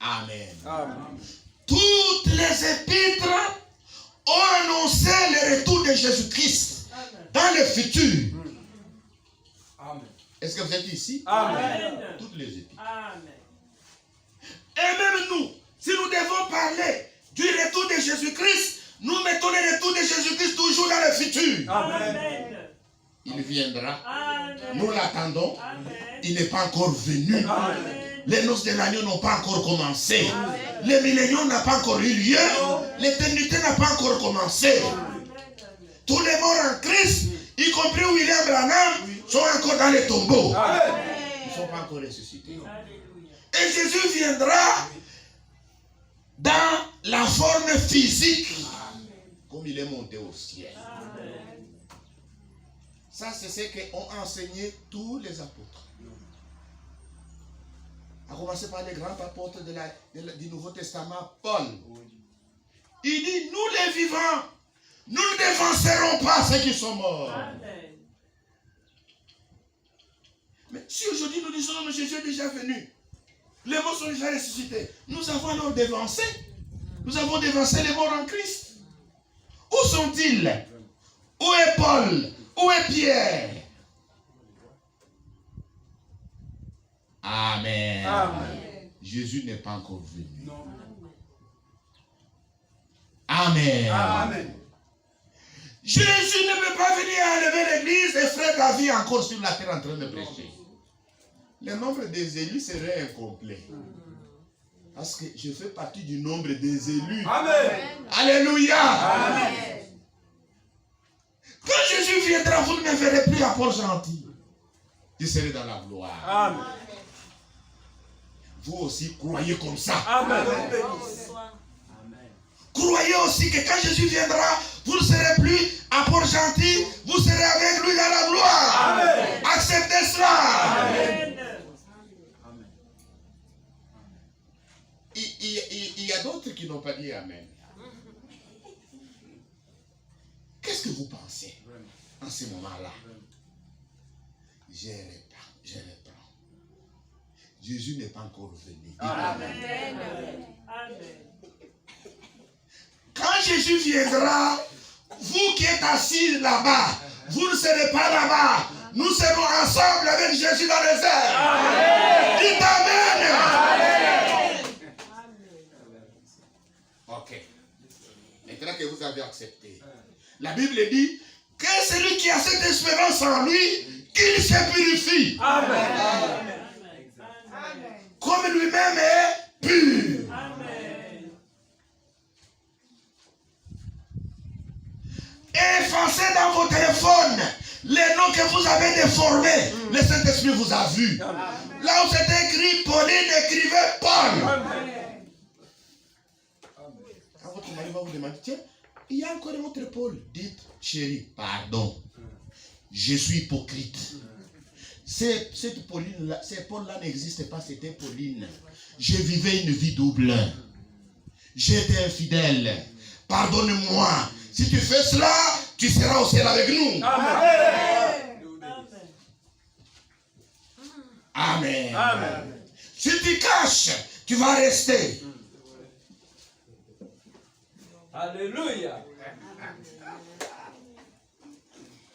Amen. Amen. Toutes les épîtres ont annoncé le retour de Jésus-Christ dans le futur. Amen. Est-ce que vous êtes ici? Amen. Toutes les épîtres. Amen. Et même nous, si nous devons parler du retour de Jésus-Christ, nous mettons le retour de Jésus-Christ toujours dans le futur. Amen. Il viendra. Amen. Nous l'attendons. Amen. Il n'est pas encore venu. Amen. Les noces de l'agneau n'ont pas encore commencé. Amen. Le millénium n'a pas encore eu lieu. L'éternité n'a pas encore commencé. Tous les morts en Christ, y compris William Branham, sont encore dans les tombeaux. Ils ne sont pas encore ressuscités. Et Jésus viendra dans la forme physique, comme il est monté au ciel. Ça, c'est ce qu'ont enseigné tous les apôtres. À commencer par les grands apôtres du Nouveau Testament, Paul. Il dit, nous les vivants, nous ne dévancerons pas ceux qui sont morts. Amen. Mais si aujourd'hui nous disons, non, Jésus est déjà venu, les morts sont déjà ressuscités, nous avons alors dévancé. Nous avons dévancé les morts en Christ. Où sont-ils? Où est Paul? Où est Pierre? Amen. Amen. Jésus n'est pas encore venu. Non. Amen. Amen. Jésus ne peut pas venir enlever l'église et faire la vie encore sur la terre en train de prêcher. Le nombre des élus serait incomplet. Parce que je fais partie du nombre des élus. Amen. Alléluia. Amen. Quand Jésus viendra, vous ne me verrez plus à Port-Gentil. Je serai dans la gloire. Amen. Vous aussi, croyez comme ça. Amen. Croyez aussi que quand Jésus viendra, vous ne serez plus à Port-Gentil, vous serez avec lui dans la gloire. Amen. Acceptez cela. Amen. Il y a d'autres qui n'ont pas dit Amen. Qu'est-ce que vous pensez en ce moment-là? Je reprends. Jésus n'est pas encore venu. Amen. Amen. Quand Jésus viendra, vous qui êtes assis là-bas, vous ne serez pas là-bas. Nous serons ensemble avec Jésus dans les airs. Amen. Dites Amen. Amen. Ok. Maintenant que vous avez accepté, la Bible dit que celui qui a cette espérance en lui, qu'il se purifie. Amen. Comme lui-même est pur. Amen. Effacez dans vos téléphones les noms que vous avez déformés. Le Saint-Esprit vous a vu. Là où c'était écrit Pauline, écrivez Paul. Amen. Quand votre mari va vous demander, tiens, il y a encore un autre Paul. Dites, chérie, pardon. Je suis hypocrite. Cette Pauline-là, cette Paul-là n'existe pas, c'était Pauline. Je vivais une vie double. J'étais infidèle. Pardonne-moi. Si tu fais cela, tu seras au ciel avec nous. Amen. Amen. Amen. Si tu caches, tu vas rester. Alléluia.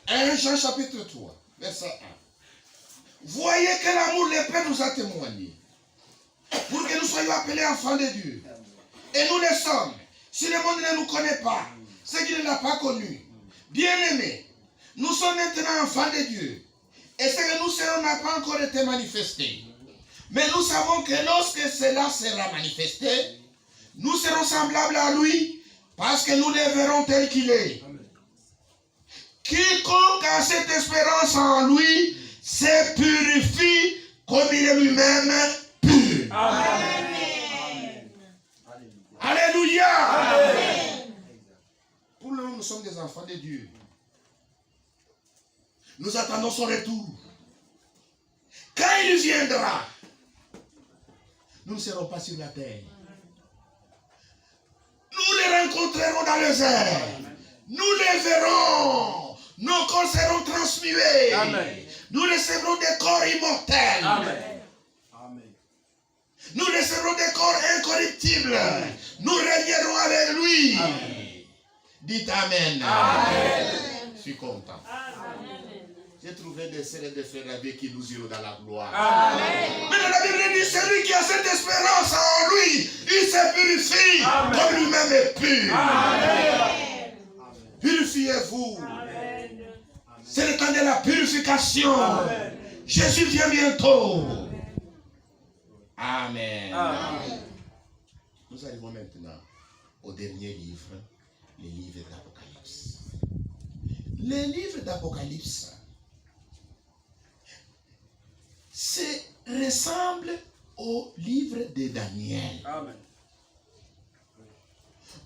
1 Jean chapitre 3, verset 1. Voyez que l'amour le Père nous a témoigné pour que nous soyons appelés enfants de Dieu. Et nous le sommes. Si le monde ne nous connaît pas, c'est qu'il ne l'a pas connu. Bien-aimés, nous sommes maintenant enfants de Dieu. Et ce que nous serons n'a pas encore été manifesté. Mais nous savons que lorsque cela sera manifesté, nous serons semblables à lui parce que nous le verrons tel qu'il est. Quiconque a cette espérance en lui se purifie comme il est lui-même pur. Amen. Alléluia. Amen. Pour le moment, nous sommes des enfants de Dieu. Nous attendons son retour. Quand il viendra, nous ne serons pas sur la terre. Nous les rencontrerons dans les airs. Nous les verrons. Nos corps seront transmués. Amen. Nous recevrons des corps immortels. Amen. Amen. Nous recevrons des corps incorruptibles. incorruptible. Nous régnerons avec lui. Dites Amen. Je suis content. J'ai trouvé des sœurs et des frères avec qui nous irons dans la gloire. Mais dans la Bible dit, celui qui a cette espérance en lui, il se purifie comme lui-même est pur. Purifiez-vous. C'est le temps de la purification. Jésus vient bientôt. Amen. Nous arrivons maintenant au dernier livre, le livre d'Apocalypse. Le livre d'Apocalypse ressemble au livre de Daniel. Amen.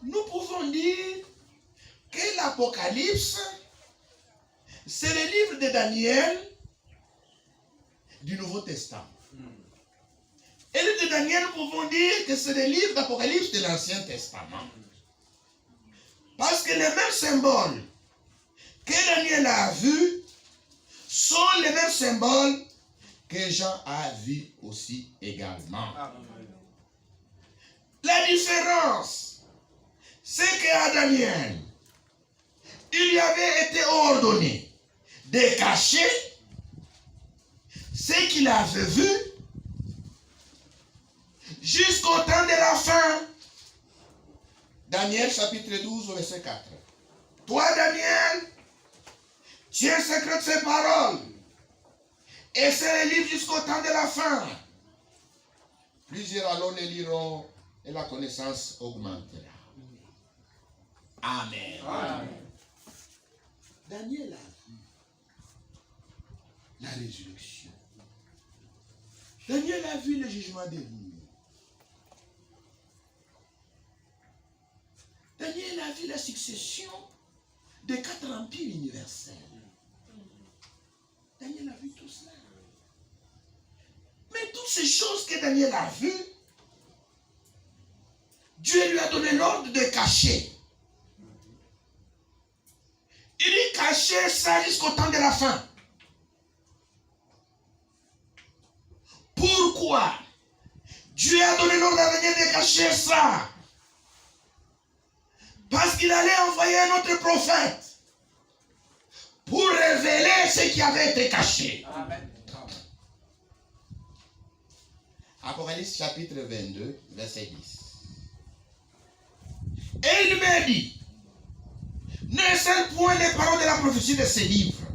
Nous pouvons dire que l'Apocalypse, c'est le livre de Daniel du Nouveau Testament. Et le livre de Daniel, nous pouvons dire que c'est le livre d'Apocalypse de l'Ancien Testament. Parce que les mêmes symboles que Daniel a vus sont les mêmes symboles que Jean a vus aussi également. La différence, c'est qu'à Daniel, il lui avait été ordonné de cacher ce qu'il avait vu jusqu'au temps de la fin. Daniel chapitre 12, verset 4. Toi, Daniel, tiens secret ces paroles et c'est les livres jusqu'au temps de la fin. Plusieurs alors les liront et la connaissance augmentera. Amen. Amen. Daniel a vu la résurrection. Daniel a vu le jugement des venir. Daniel a vu la succession des 4 empires universels. Daniel a vu tout cela. Mais toutes ces choses que Daniel a vues, Dieu lui a donné l'ordre de cacher. Il dit cacher ça jusqu'au temps de la fin. Pourquoi Dieu a donné l'ordre à Daniel de cacher ça? Parce qu'il allait envoyer un autre prophète pour révéler ce qui avait été caché. Amen. Apocalypse chapitre 22, verset 10. Et il m'a dit, ne scelle point les paroles de la prophétie de ces livres,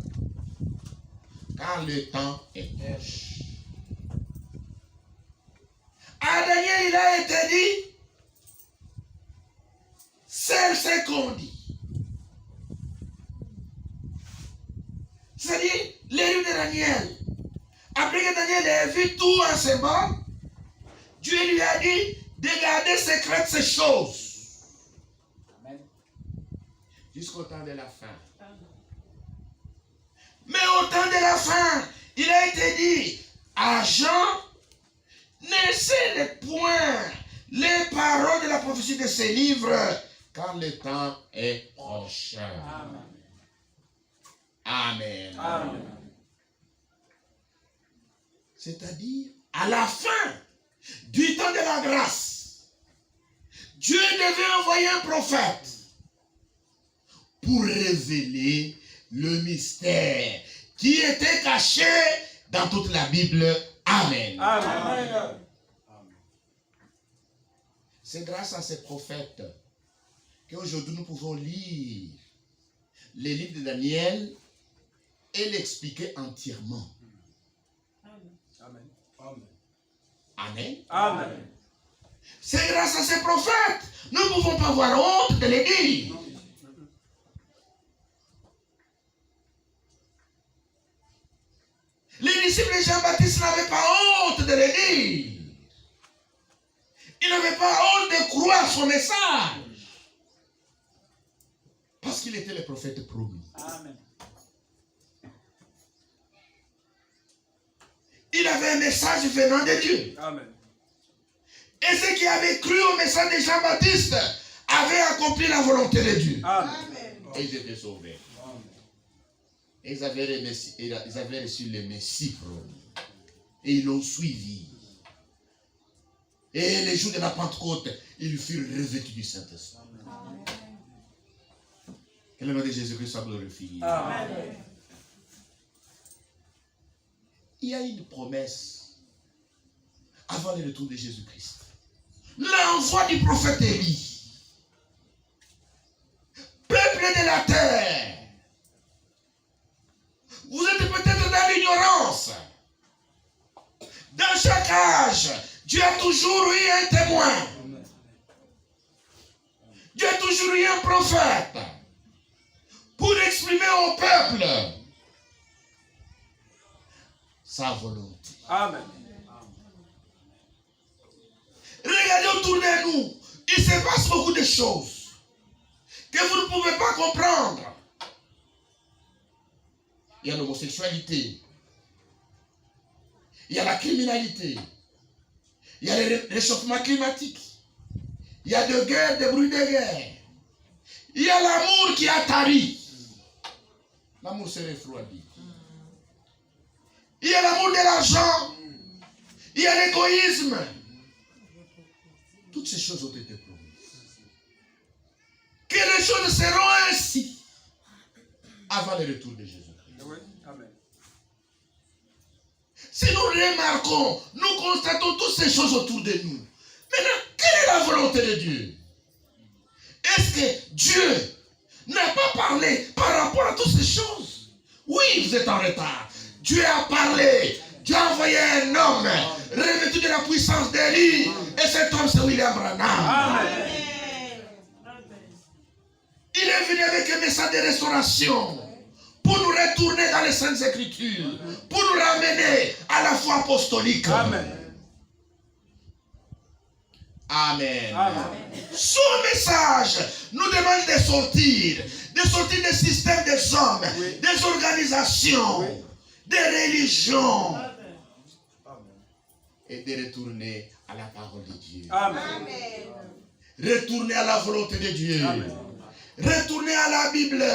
car le temps est proche. À Daniel, il a été dit, c'est ce qu'on dit. C'est-à-dire, les livres de Daniel. Après que Daniel ait vu tout en symbole, Dieu lui a dit de garder secrètes ces choses. Amen. Jusqu'au temps de la fin. Mais au temps de la fin, il a été dit à Jean, ne scelle point les paroles de la prophétie de ces livres, car le temps est proche. Amen. Amen. Amen. C'est-à-dire, à la fin du temps de la grâce, Dieu devait envoyer un prophète pour révéler le mystère qui était caché dans toute la Bible. Amen. Amen. C'est grâce à ces prophètes qu'aujourd'hui nous pouvons lire les livres de Daniel et l'expliquer entièrement. Amen. Amen. Amen. Amen. C'est grâce à ces prophètes. Nous ne pouvons pas avoir honte de les dire. Les disciples de Jean-Baptiste n'avaient pas honte de les dire. Ils n'avaient pas honte de croire son message. Parce qu'il était le prophète promis. Amen. Il avait un message venant de Dieu. Amen. Et ceux qui avaient cru au message de Jean-Baptiste avaient accompli la volonté de Dieu. Amen. Et ils étaient sauvés. Et ils avaient reçu le Messie promis. Et ils l'ont suivi. Et les jours de la Pentecôte, ils furent revêtus du Saint-Esprit. Que le nom de Jésus-Christ soit glorifié. Amen. Il y a une promesse avant le retour de Jésus-Christ. L'envoi du prophète Élie. Peuple de la terre. Vous êtes peut-être dans l'ignorance. Dans chaque âge, Dieu a toujours eu un témoin. Dieu a toujours eu un prophète pour exprimer au peuple sa volonté. Amen. Regardez autour de nous, il se passe beaucoup de choses que vous ne pouvez pas comprendre. Il y a l'homosexualité, il y a la criminalité, il y a le réchauffement climatique, il y a des guerres, des bruits de guerre, il y a l'amour qui a tari. L'amour se refroidit. Il y a l'amour de l'argent, il y a l'égoïsme. Toutes ces choses ont été promises. Que les choses seront ainsi avant le retour de Jésus-Christ. Oui. Amen. Si nous remarquons, nous constatons toutes ces choses autour de nous. Maintenant, quelle est la volonté de Dieu? Est-ce que Dieu n'a pas parlé par rapport à toutes ces choses? Oui, vous êtes en retard. Dieu a parlé. Dieu a envoyé un homme revêtu de la puissance d'Élie. Et cet homme, c'est William Branham. Amen. Il est venu avec un message de restauration pour nous retourner dans les Saintes Écritures, pour nous ramener à la foi apostolique. Amen. Amen. Amen. Son message nous demande de sortir des systèmes des hommes, Oui. des organisations, Oui. des religions, Amen. et de retourner à la parole de Dieu. Amen. Retourner à la volonté de Dieu. Amen. Retourner à la Bible.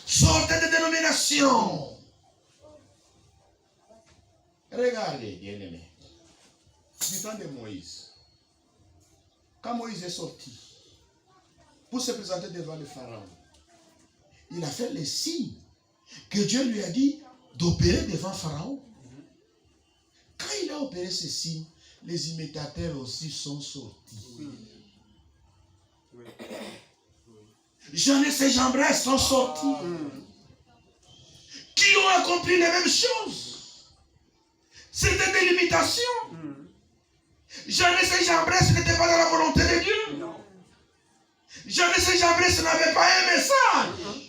Sortez des dénominations. Regardez, bien-aimés, du temps de Moïse, quand Moïse est sorti pour se présenter devant le Pharaon, il a fait les signes que Dieu lui a dit d'opérer devant Pharaon. Quand il a opéré ces signes, les imitateurs aussi sont sortis. Oui. Jeannès et Jambres sont sortis, qui ont accompli les mêmes choses. C'était des limitations. Jeannès et Jambres n'étaient pas dans la volonté de Dieu. Non. Jeannès et Jambres n'avaient pas un message.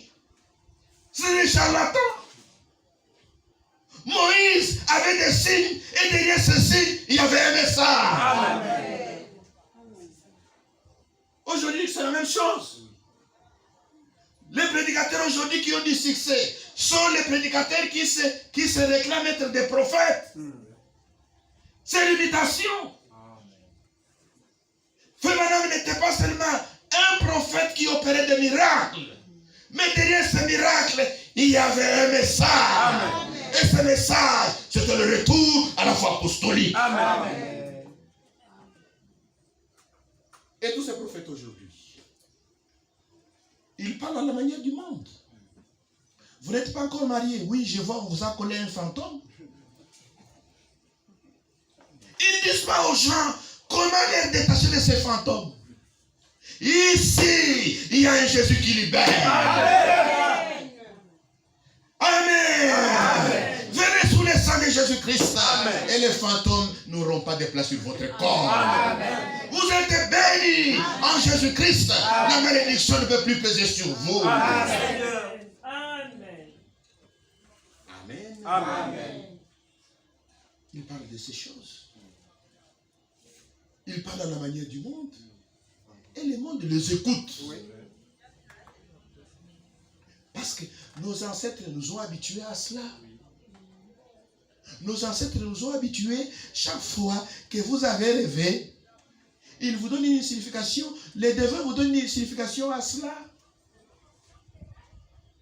C'est des charlatans. Moïse avait des signes et derrière ces signes, il y avait un message. Amen. Aujourd'hui, c'est la même chose. Les prédicateurs aujourd'hui qui ont du succès sont les prédicateurs qui se réclament être des prophètes. C'est l'imitation. Frère Branham n'était pas seulement un prophète qui opérait des miracles, mais derrière ce miracle, il y avait un message. Amen. Et ce message, c'était le retour à la foi apostolique. Amen. Et tous ces prophètes aujourd'hui, ils parlent à la manière du monde. Vous n'êtes pas encore marié. Oui, je vois, on vous a collé un fantôme. Ils ne disent pas aux gens comment les détacher de ces fantômes. Ici, il y a un Jésus qui libère. Amen. Amen. Venez sous le sang de Jésus-Christ. Amen. Et les fantômes n'auront pas de place sur votre corps. Amen. Vous êtes bénis en Jésus-Christ. La malédiction ne peut plus peser sur vous. Amen. Amen. Amen. Amen. Il parle de ces choses. Il parle à la manière du monde. Et le monde les écoute. Oui. Parce que nos ancêtres nous ont habitués à cela. Nos ancêtres nous ont habitués, chaque fois que vous avez rêvé, ils vous donnent une signification. Les devins vous donnent une signification à cela.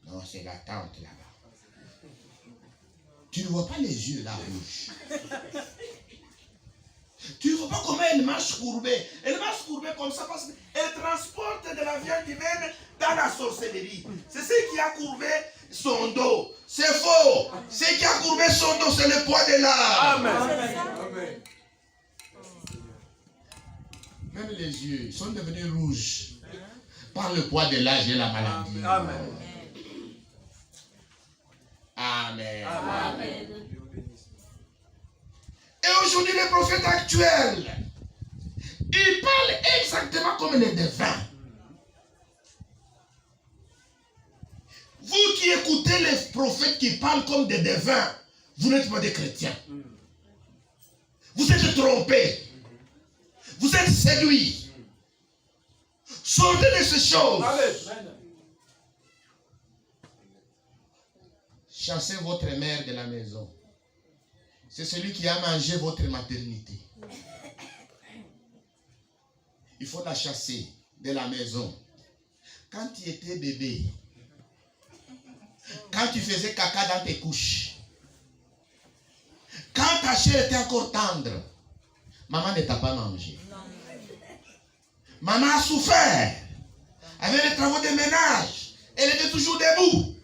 Non, c'est la tente là-bas. Tu ne vois pas les yeux là rouges. Tu ne vois pas comment elle marche courbée. Elle marche courbée comme ça parce qu'elle transporte de la viande humaine dans la sorcellerie. C'est ce qui a courbé son dos. C'est faux. Ce qui a courbé son dos, c'est le poids de l'âme. Amen. Même les yeux sont devenus rouges par le poids de l'âge et la maladie. Amen. Amen. Amen. Et aujourd'hui, les prophètes actuels, ils parlent exactement comme les devins. Vous qui écoutez les prophètes qui parlent comme des devins, vous n'êtes pas des chrétiens. Vous êtes trompés. Vous êtes séduits. Sortez de ces choses. Amen. Chassez votre mère de la maison. C'est celui qui a mangé votre maternité. Il faut la chasser de la maison. Quand tu étais bébé, quand tu faisais caca dans tes couches, quand ta chair était encore tendre, maman ne t'a pas mangé. Maman a souffert avec les travaux de ménage. Elle était toujours debout,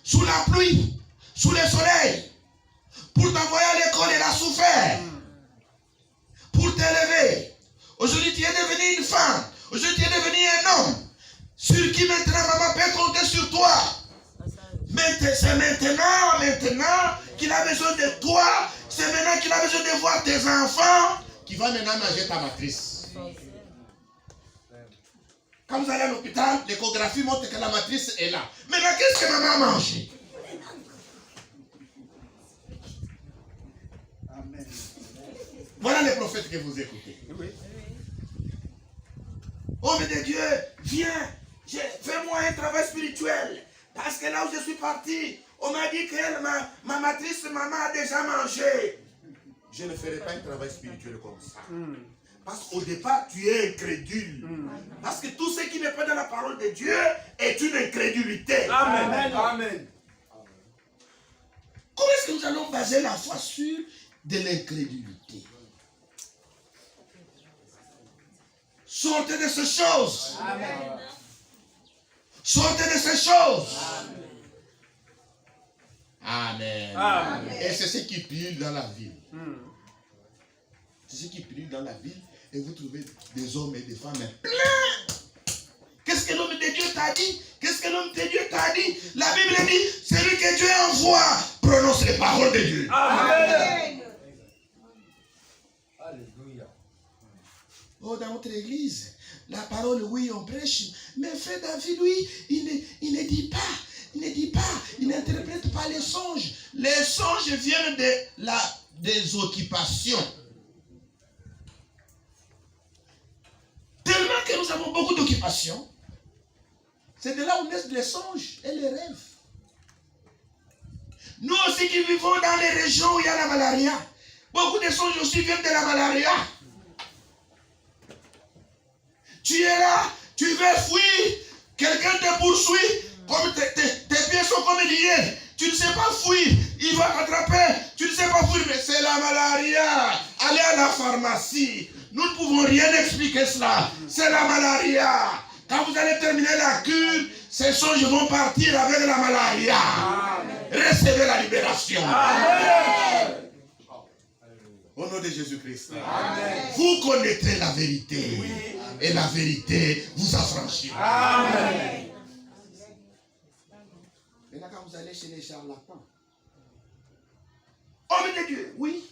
sous la pluie, sous le soleil. Pour t'envoyer à l'école, elle a souffert. Pour t'élever. Aujourd'hui, tu es devenu une femme. Aujourd'hui, tu es devenu un homme. Sur qui maintenant maman peut compter sur toi. Mais c'est maintenant qu'il a besoin de toi. C'est maintenant qu'il a besoin de voir tes enfants. Qui va maintenant manger ta matrice. Quand vous allez à l'hôpital, l'échographie montre que la matrice est là. Maintenant, qu'est-ce que maman a mangé? Voilà les prophètes que vous écoutez. Oui. Homme de Dieu, viens, fais-moi un travail spirituel. Parce que là où je suis parti, on m'a dit que ma matrice, maman a déjà mangé. Je ne ferai pas un travail spirituel comme ça. Parce qu'au départ, tu es incrédule. Parce que tout ce qui n'est pas dans la parole de Dieu est une incrédulité. Amen. Amen. Comment est-ce que nous allons baser la foi sur de l'incrédulité? Sortez de ces choses. Amen. Sortez de ces choses. Amen. Amen. Et c'est ce qui plie dans la ville. C'est ce qui plie dans la ville. Et vous trouvez des hommes et des femmes pleins. Qu'est-ce que l'homme de Dieu t'a dit? Qu'est-ce que l'homme de Dieu t'a dit? La Bible dit, celui que Dieu envoie prononce les paroles de Dieu. Amen. Alléluia. Oh, dans notre église, la parole, oui, on prêche. Mais frère David, oui, il ne dit pas. Il ne dit pas. Il n'interprète pas les songes. Les songes viennent des occupations. Tellement que nous avons beaucoup d'occupations. C'est de là où naissent les songes et les rêves. Nous aussi qui vivons dans les régions où il y a la malaria, beaucoup de songes aussi viennent de la malaria. Tu es là, tu veux fuir, quelqu'un te poursuit, comme tes pieds sont comme liés. Tu ne sais pas fuir, il va t'attraper. Tu ne sais pas fuir, mais c'est la malaria. Allez à la pharmacie. Nous ne pouvons rien expliquer cela. C'est la malaria. Quand vous allez terminer la cure, ces songes vont partir avec la malaria. Recevez la libération. Amen. Au nom de Jésus-Christ. Amen. Vous connaîtrez la vérité. Oui. Et la vérité vous affranchira. Amen. Maintenant, quand vous allez chez les charlatans, homme de Dieu, oui.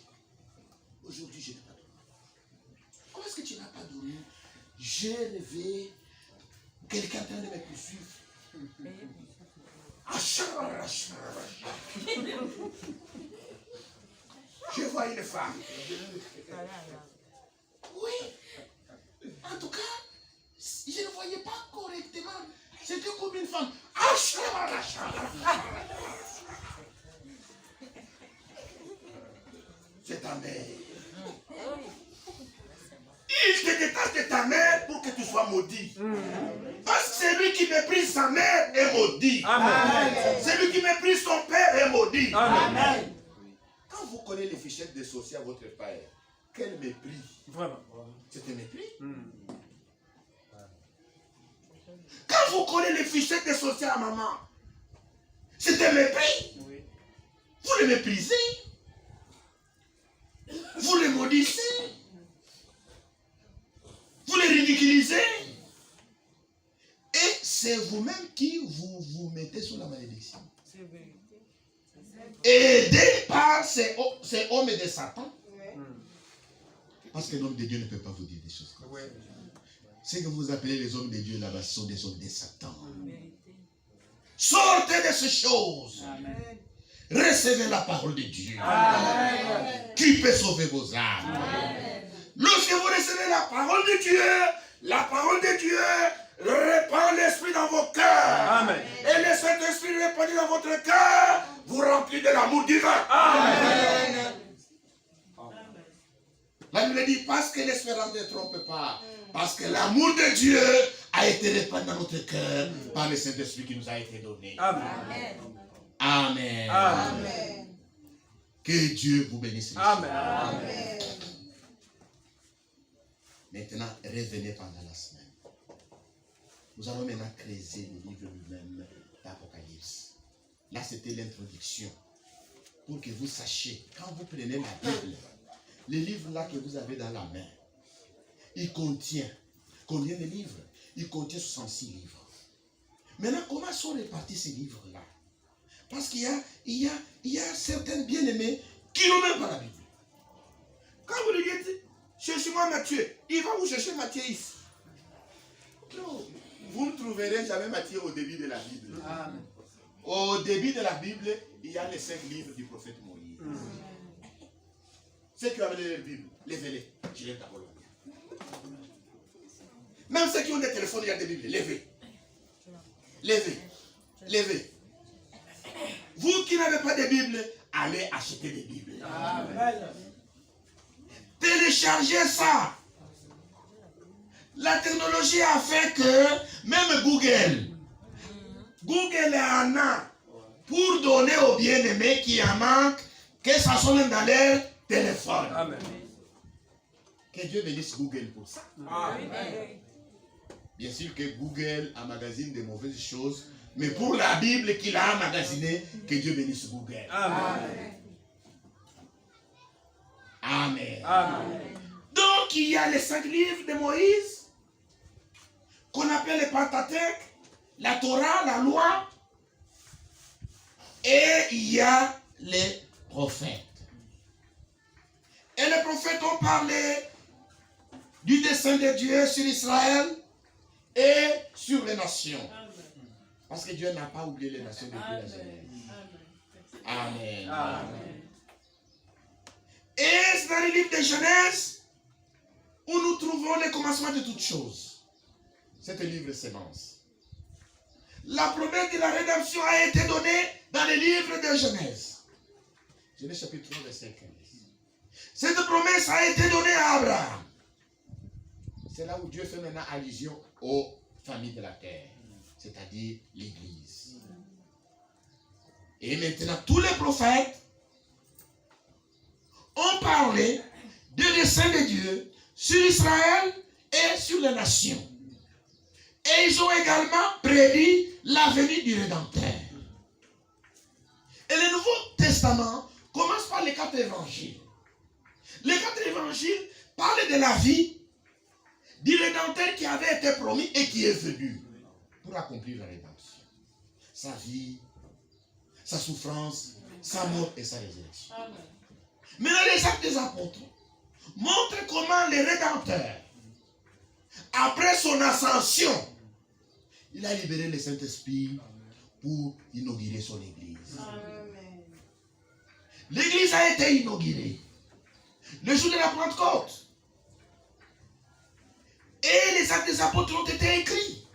Aujourd'hui, je n'ai pas dormi. Comment est-ce que tu n'as pas dormi? J'ai rêvé quelqu'un en train de me poursuivre. Je vois une femme. Oui. En tout cas, je ne voyais pas correctement. C'était comme une femme. C'est ta mère. Il te détache de ta mère pour que tu sois maudit. Parce que celui qui méprise sa mère est maudit. Amen. Celui qui méprise son père est maudit. Amen. Quand vous connaissez les fichettes des sorciers à votre père, Quel mépris. Vraiment. C'est un mépris. Mm. Quand vous collez les fichettes des sorciers à maman, c'est un mépris. Oui. Vous les méprisez. Vous les maudissez. Vous les ridiculisez. Et c'est vous-même qui vous mettez sous la malédiction. Aidé par ces hommes de Satan. Parce que l'homme de Dieu ne peut pas vous dire des choses comme ça. Ce que vous appelez les hommes de Dieu là-bas sont des hommes de Satan. Sortez de ces choses. Amen. Recevez la parole de Dieu. Amen. Qui peut sauver vos âmes. Amen. Lorsque vous recevez la parole de Dieu répand l'esprit dans vos cœurs. Amen. Et le Saint-Esprit répandit dans votre cœur, vous remplit de l'amour divin. Amen. La Bible dit, parce que l'espérance ne trompe pas, parce que l'amour de Dieu a été répandu dans notre cœur par le Saint-Esprit qui nous a été donné. Amen. Amen. Amen. Que Dieu vous bénisse. Amen. Maintenant, revenez pendant la semaine. Nous allons maintenant creuser le livre lui-même d'Apocalypse. Là, c'était l'introduction. Pour que vous sachiez, quand vous prenez la Bible, le livre là que vous avez dans la main, il contient combien de livres? Il contient 66 livres. Maintenant, comment sont répartis ces livres-là? Parce qu'il y a certains bien-aimés qui n'ont même pas la Bible. Quand vous lui dites, cherchez-moi Matthieu, il va vous chercher Matthieu ici. Non, vous ne trouverez jamais Matthieu au début de la Bible. Amen. Au début de la Bible, il y a les 5 livres du prophète Moïse. Ceux qui ont amené la Bible, levez-les. Je lève d'abord la Bible. Même ceux qui ont des téléphones, il y a des Bibles. Levez. Levez. Levez. Vous qui n'avez pas de Bible, allez acheter des Bibles. Amen. Téléchargez ça. La technologie a fait que même Google en a pour donner aux bien-aimés qui en manquent, que ça sonne dans leur téléphone. Amen. Que Dieu bénisse Google pour ça. Amen. Bien sûr que Google emmagasine de mauvaises choses, mais pour la Bible qu'il a emmagasinée, que Dieu bénisse Google. Amen. Amen. Amen. Donc il y a les 5 livres de Moïse, qu'on appelle le Pentateuque, la Torah, la loi, et il y a les prophètes. Et les prophètes ont parlé du dessein de Dieu sur Israël et sur les nations. Parce que Dieu n'a pas oublié les nations depuis la Genèse. Amen. Amen. Et c'est dans le livre de Genèse où nous trouvons le commencement de toutes choses. C'est un livre sémence. La promesse de la rédemption a été donnée dans le livre de Genèse. Genèse chapitre 3, verset 15. Cette promesse a été donnée à Abraham. C'est là où Dieu fait maintenant allusion aux familles de la terre, c'est-à-dire l'Église. Et maintenant, tous les prophètes ont parlé du dessein de Dieu sur Israël et sur les nations. Et ils ont également prédit la venue du Rédempteur. Et le Nouveau Testament commence par les 4 évangiles. Les 4 évangiles parlent de la vie du Rédempteur qui avait été promis et qui est venu pour accomplir la rédemption. Sa vie, sa souffrance, sa mort et sa résurrection. Maintenant, les actes des apôtres montrent comment le Rédempteur, après son ascension, il a libéré le Saint-Esprit pour inaugurer son Église. L'Église a été inaugurée le jour de la Pentecôte. Et les actes des apôtres ont été écrits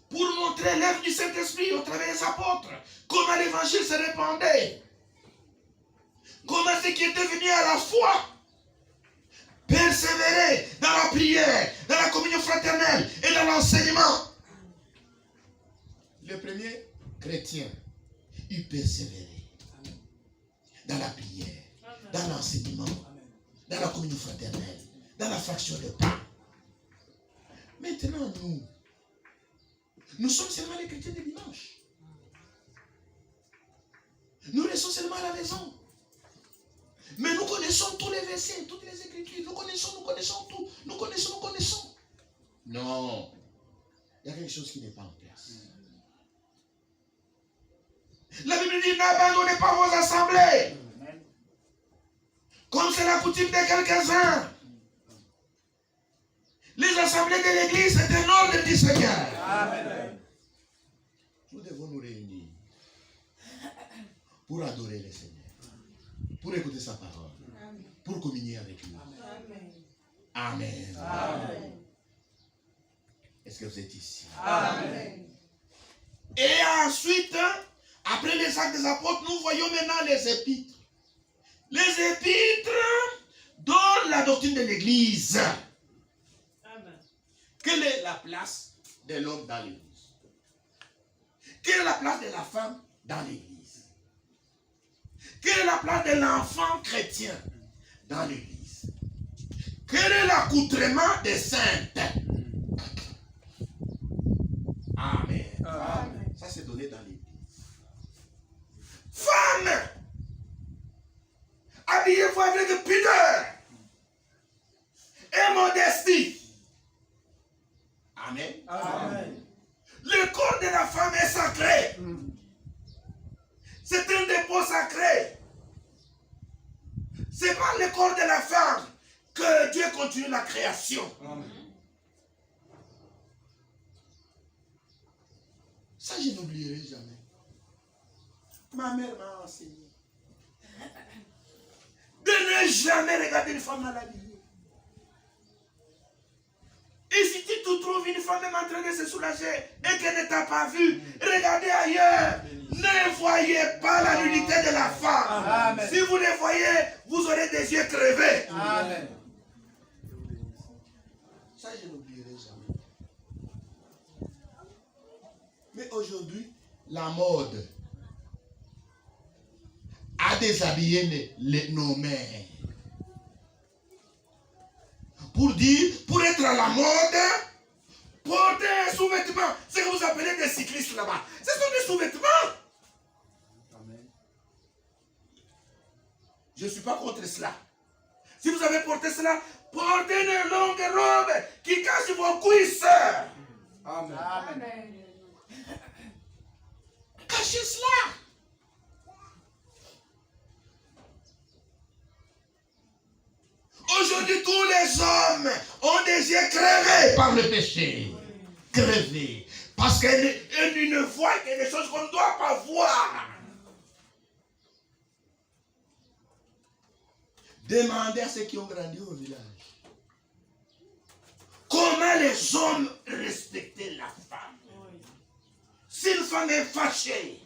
pour montrer l'œuvre du Saint-Esprit au travers des apôtres. Comment l'évangile se répandait. Comment ceux qui étaient venus à la foi persévérer dans la prière, dans la communion fraternelle et dans l'enseignement. Le premier chrétien, il persévérait dans la prière, dans l'enseignement. dans la communion fraternelle, dans la fraction de pain. Maintenant, nous sommes seulement les chrétiens du dimanche. Nous restons seulement à la maison. Mais nous connaissons tous les versets, toutes les écritures. Nous connaissons tout. Nous connaissons. Non. Il y a quelque chose qui n'est pas en place. La Bible dit, n'abandonnez pas vos assemblées. Comme c'est la coutume de quelques-uns. Les assemblées de l'église, c'est un ordre du Seigneur. Amen. Nous devons nous réunir pour adorer le Seigneur, pour écouter sa parole, pour communier avec lui. Amen. Amen. Est-ce que vous êtes ici? Amen. Et ensuite, après les actes des apôtres, nous voyons maintenant les épîtres. Les épîtres donnent la doctrine de l'église. Amen. Quelle est la place de l'homme dans l'église? Quelle est la place de la femme dans l'église? Quelle est la place de l'enfant chrétien dans l'église? Quel est l'accoutrement des saintes? Amen. Amen. Ça c'est donné dans l'église. Femme, habillez-vous avec pudeur et modestie. Amen. Amen. Le corps de la femme est sacré. C'est un dépôt sacré. C'est par le corps de la femme que Dieu continue la création. Amen. Ça, je n'oublierai jamais. Ma mère m'a enseigné de ne jamais regarder une femme mal habillée. Et si tu te trouves une femme même en train de se soulager et qu'elle ne t'a pas vu, regardez ailleurs. Ne voyez pas la nudité de la femme. Amen. Si vous les voyez, vous aurez des yeux crevés. Amen. Ça, je n'oublierai jamais. Mais aujourd'hui, la mode a déshabillé nos mères. Pour être à la mode, porter un sous-vêtement. Ce que vous appelez des cyclistes là-bas. Ce sont des sous-vêtements. Amen. Je ne suis pas contre cela. Si vous avez porté cela, portez une longue robe qui cache vos cuisses. Amen. Amen. Cachez cela. Aujourd'hui, tous les hommes ont des yeux crevés par le péché. Crevés. Parce qu'ils ne voient que des choses qu'on ne doit pas voir. Demandez à ceux qui ont grandi au village. Comment les hommes respectaient la femme. Si une femme est fâchée,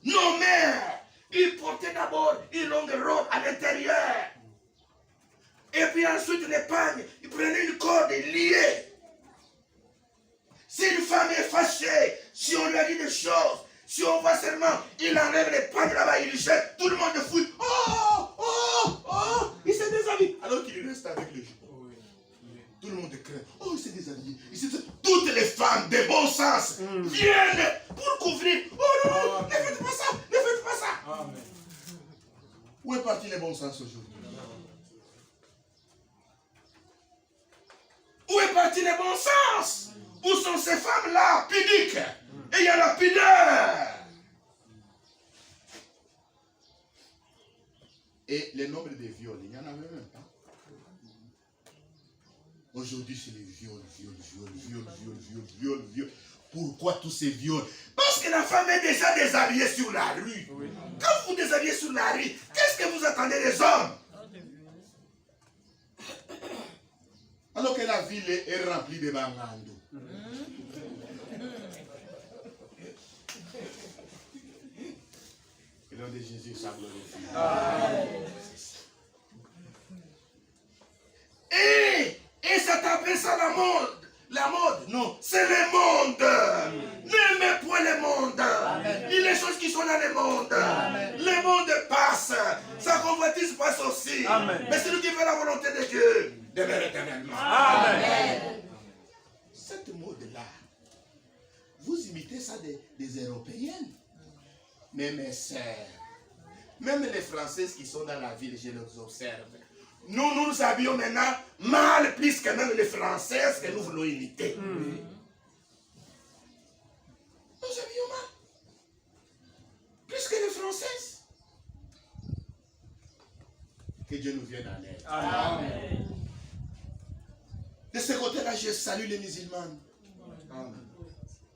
nos mères, ils portaient d'abord une longue robe à l'intérieur. Et puis ensuite l'épargne, il prenait une corde et liait. Si une femme est fâchée, si on lui a dit des choses, si on voit seulement, il enlève l'épargne là-bas, il jette, tout le monde fouille. Il s'est déshabillé. Alors qu'il reste avec le jupon. Tout le monde craint. Oh, il s'est déshabillé. Toutes les femmes de bon sens viennent pour couvrir. Oh non, ne faites pas ça, ne faites pas ça. Amen. Où est parti le bon sens aujourd'hui? Où est parti le bon sens? Où sont ces femmes-là, pudiques, ayant la pudeur? Et le nombre de viols, il n'y en avait même pas. Aujourd'hui, c'est les viols. Pourquoi tous ces viols? Parce que la femme est déjà déshabillée sur la rue. Oui. Quand vous déshabillez sur la rue, qu'est-ce que vous attendez des hommes? Alors que la ville est remplie de bangando. Et le nom de Jésus, ça glorifie. Et ça t'appelle ça la mode. La mode, non, c'est le monde. N'aimez point le monde. Ni les choses choses qui sont dans le monde. Le monde passe. Sa convoitise passe aussi. Mais celui qui fait la volonté de Dieu demeure éternellement. Amen. Cette mode-là, vous imitez ça des Européennes. Mais mes sœurs, même les Françaises qui sont dans la ville, je les observe. Nous habillons maintenant mal plus que même les Françaises que nous voulons imiter. Nous habillons mal. Plus que les Françaises. Que Dieu nous vienne en aide. Amen. De ce côté-là, je salue les musulmans.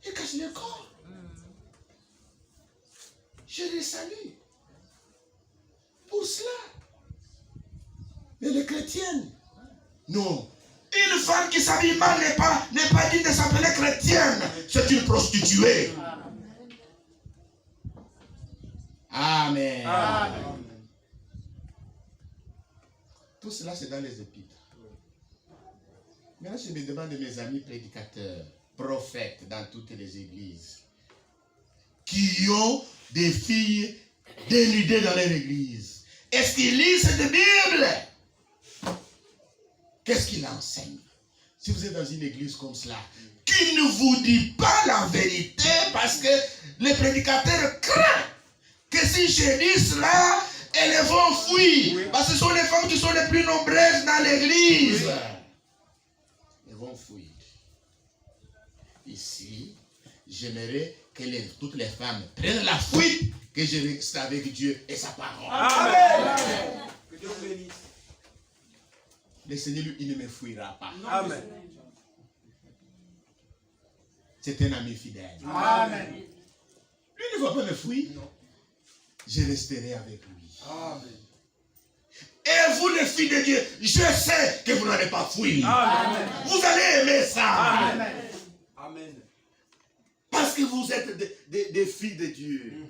Ils cachent leur corps. Je les salue. Pour cela. Mais les chrétiennes, non. Une femme qui s'habille mal n'est pas digne de s'appeler chrétienne. C'est une prostituée. Amen. Amen. Tout cela, c'est dans les épîtres. Maintenant, je me demande de mes amis prédicateurs, prophètes dans toutes les églises, qui ont des filles dénudées dans leur église. Est-ce qu'ils lisent cette Bible? Qu'est-ce qu'il enseigne? Si vous êtes dans une église comme cela, qui ne vous dit pas la vérité parce que les prédicateurs craignent que si je dis cela, elles vont fuir. Parce que ce sont les femmes qui sont les plus nombreuses dans l'église. Elles vont fuir. Ici, j'aimerais que toutes les femmes prennent la fuite, que je reste avec Dieu et sa parole. Amen. Que Dieu vous bénisse. Le Seigneur, il ne me fuira pas. Amen. C'est un ami fidèle. Amen. Lui ne va pas me fuir. Je resterai avec lui. Amen. Et vous, les filles de Dieu, je sais que vous n'allez pas fuir. Amen. Vous allez aimer ça. Amen. Amen. Parce que vous êtes des filles de Dieu.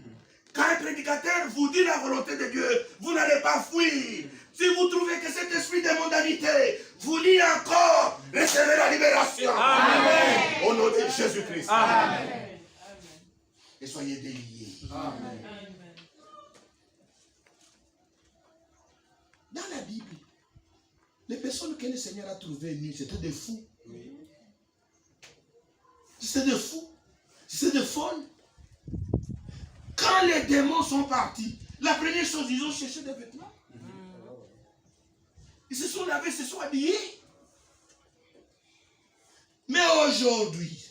Quand un prédicateur vous dit la volonté de Dieu, vous n'allez pas fuir. Si vous trouvez que cet esprit de mondanité vous lie encore, recevez la libération. Amen. Au nom de Jésus-Christ. Amen. Et soyez déliés. Amen. Dans la Bible, les personnes que le Seigneur a trouvées nues, c'était des fous. Oui. C'était des fous. C'était des folles. Quand les démons sont partis, la première chose, ils ont cherché des vêtements. Ils se sont lavés, se sont habillés. Mais aujourd'hui,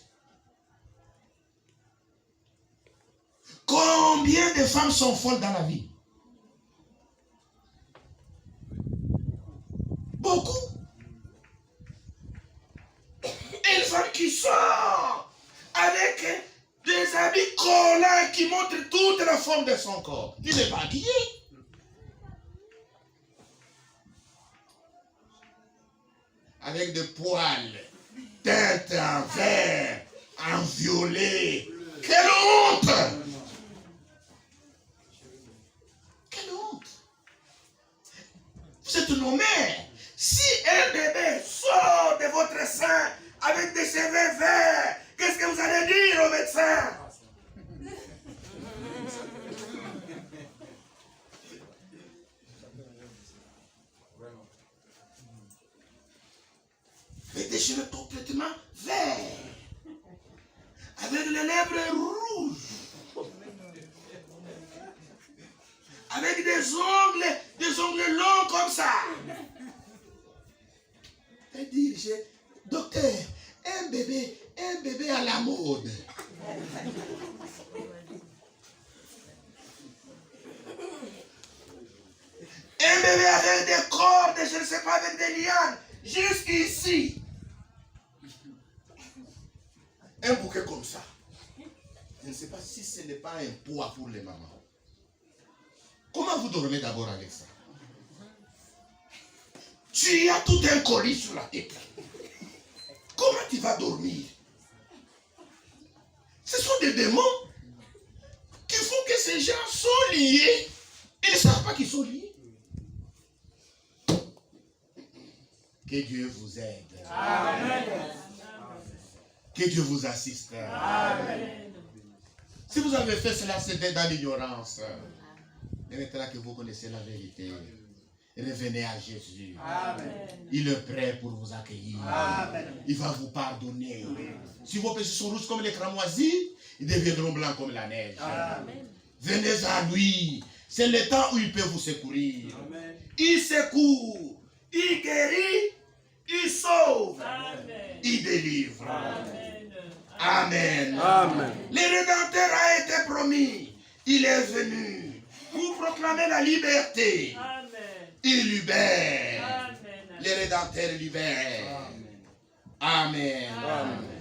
combien de femmes sont folles dans la vie? Beaucoup. Une femme qui sort avec des habits collants qui montrent toute la forme de son corps. Il n'est pas habillé. Avec des poils teintes en vert, en violet. Quelle honte! Quelle honte! Vous êtes nos mères. Si un bébé sort de votre sein avec des cheveux verts, qu'est-ce que vous allez dire au médecin? Avec des cheveux complètement verts, avec les lèvres rouges, avec des ongles longs comme ça. Et dire, docteur, un bébé à la mode. Un bébé avec des cordes, je ne sais pas, avec des lianes, jusqu'ici. Un bouquet comme ça. Je ne sais pas si ce n'est pas un poids pour les mamans. Comment vous dormez d'abord avec ça? Tu as tout un colis sur la tête. Comment tu vas dormir? Ce sont des démons qui font que ces gens sont liés. Ils ne savent pas qu'ils sont liés. Que Dieu vous aide. Amen. Que Dieu vous assiste. Amen. Si vous avez fait cela, c'était dans l'ignorance. Et maintenant que vous connaissez la vérité, revenez à Jésus. Amen. Il est prêt pour vous accueillir. Amen. Il va vous pardonner. Si vos péchés sont rouges comme les cramoisis, ils deviendront blancs comme la neige. Amen. Venez à lui. C'est le temps où il peut vous secourir. Amen. Il secourt, il guérit, il sauve, Amen. il délivre. Amen. Amen. Amen. Le Rédempteur a été promis. Il est venu pour proclamer la liberté. Amen. Il libère. Amen. Le Rédempteur libère. Amen. Amen.